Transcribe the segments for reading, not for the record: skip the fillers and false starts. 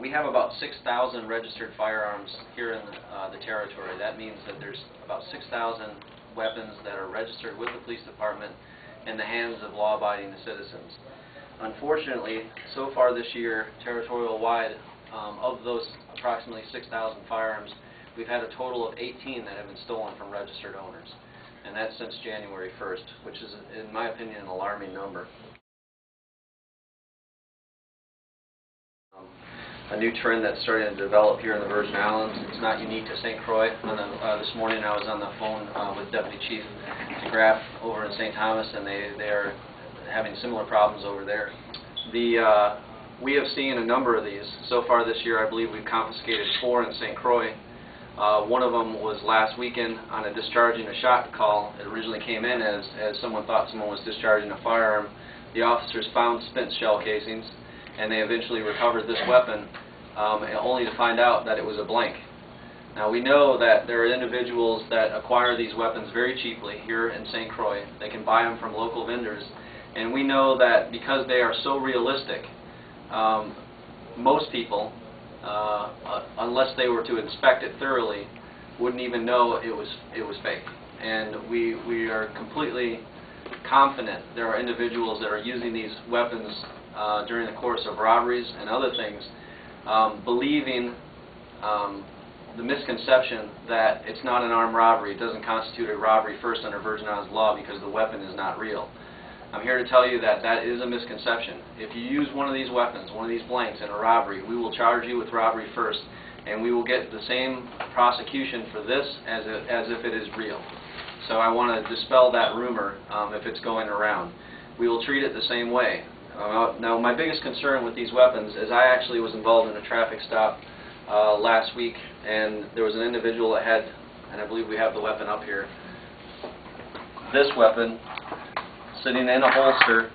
We have about 6,000 registered firearms here in the territory. That means that there's about 6,000 weapons that are registered with the police department in the hands of law-abiding citizens. Unfortunately, so far this year, territorial-wide, of those approximately 6,000 firearms, we've had a total of 18 that have been stolen from registered owners. And that's since January 1st, which is, in my opinion, an alarming number. A new trend that's starting to develop here in the Virgin Islands. It's not unique to St. Croix. This morning I was on the phone with Deputy Chief DeGraff over in St. Thomas, and they are having similar problems over there. We have seen a number of these. So far this year, I believe we've confiscated 4 in St. Croix. One of them was last weekend on a discharging a shot call. It originally came in as someone thought someone was discharging a firearm. The officers found spent shell casings, and they eventually recovered this weapon, only to find out that it was a blank. Now, we know that there are individuals that acquire these weapons very cheaply here in St. Croix. They can buy them from local vendors, and we know that because they are so realistic, most people, unless they were to inspect it thoroughly, wouldn't even know it was fake. And we are completely confident there are individuals that are using these weapons during the course of robberies and other things, believing the misconception that it's not an armed robbery. It doesn't constitute a robbery first under Virgin Islands law because the weapon is not real. I'm here to tell you that that is a misconception. If you use one of these weapons, one of these blanks in a robbery, we will charge you with robbery first, and we will get the same prosecution for this as if it is real. So I want to dispel that rumor if it's going around. We will treat it the same way. Now, my biggest concern with these weapons is I actually was involved in a traffic stop last week, and there was an individual that had, and I believe we have the weapon up here, this weapon sitting in a holster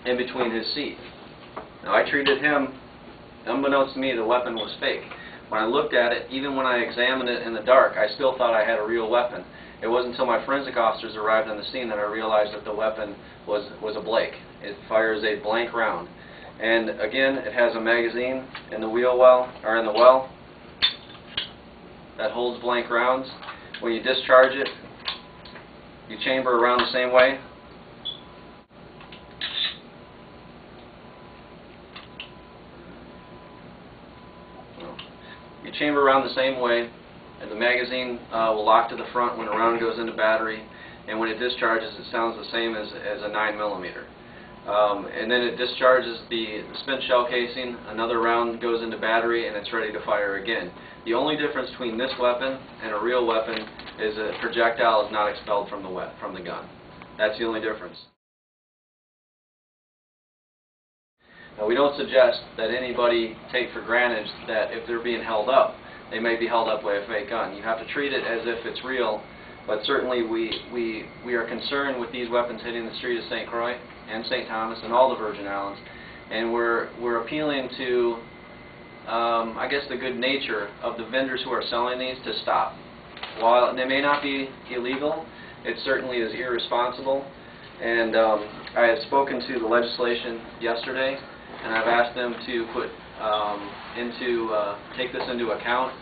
in between his seat. Now, I treated him, unbeknownst to me, the weapon was fake. When I looked at it, even when I examined it in the dark, I still thought I had a real weapon. It wasn't until my forensic officers arrived on the scene that I realized that the weapon was a blank. It fires a blank round. And again, it has a magazine in the wheel well, or in the well, that holds blank rounds. When you discharge it, you chamber around the same way. You chamber around the same way, and the magazine will lock to the front when a round goes into battery, and when it discharges, it sounds the same as a 9mm. And then it discharges the spent shell casing, another round goes into battery, and it's ready to fire again. The only difference between this weapon and a real weapon is a projectile is not expelled from the gun. That's the only difference. Now, we don't suggest that anybody take for granted that if they're being held up, they may be held up by a fake gun. You have to treat it as if it's real, but certainly we are concerned with these weapons hitting the street of St. Croix and St. Thomas and all the Virgin Islands, and we're appealing to, I guess, the good nature of the vendors who are selling these to stop. While they may not be illegal, it certainly is irresponsible, and I have spoken to the legislation yesterday, and I've asked them to put take this into account,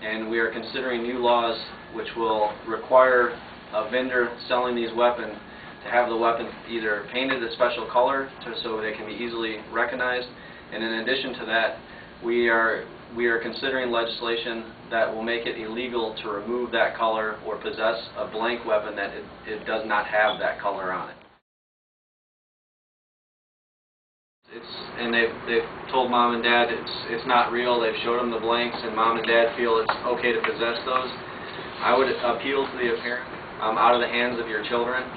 and we are considering new laws which will require a vendor selling these weapons to have the weapon either painted a special color so they can be easily recognized, and in addition to that, we are considering legislation that will make it illegal to remove that color or possess a blank weapon that it does not have that color on it. And they've told Mom and Dad it's not real. They've showed them the blanks, and Mom and Dad feel it's okay to possess those. I would appeal to the parent out of the hands of your children.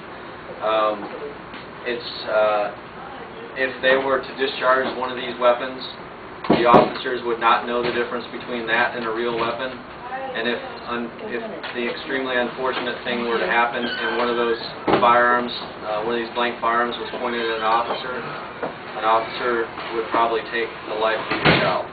If they were to discharge one of these weapons, the officers would not know the difference between that and a real weapon. And if the extremely unfortunate thing were to happen and one of those firearms, one of these blank firearms was pointed at an officer would probably take the life of your child.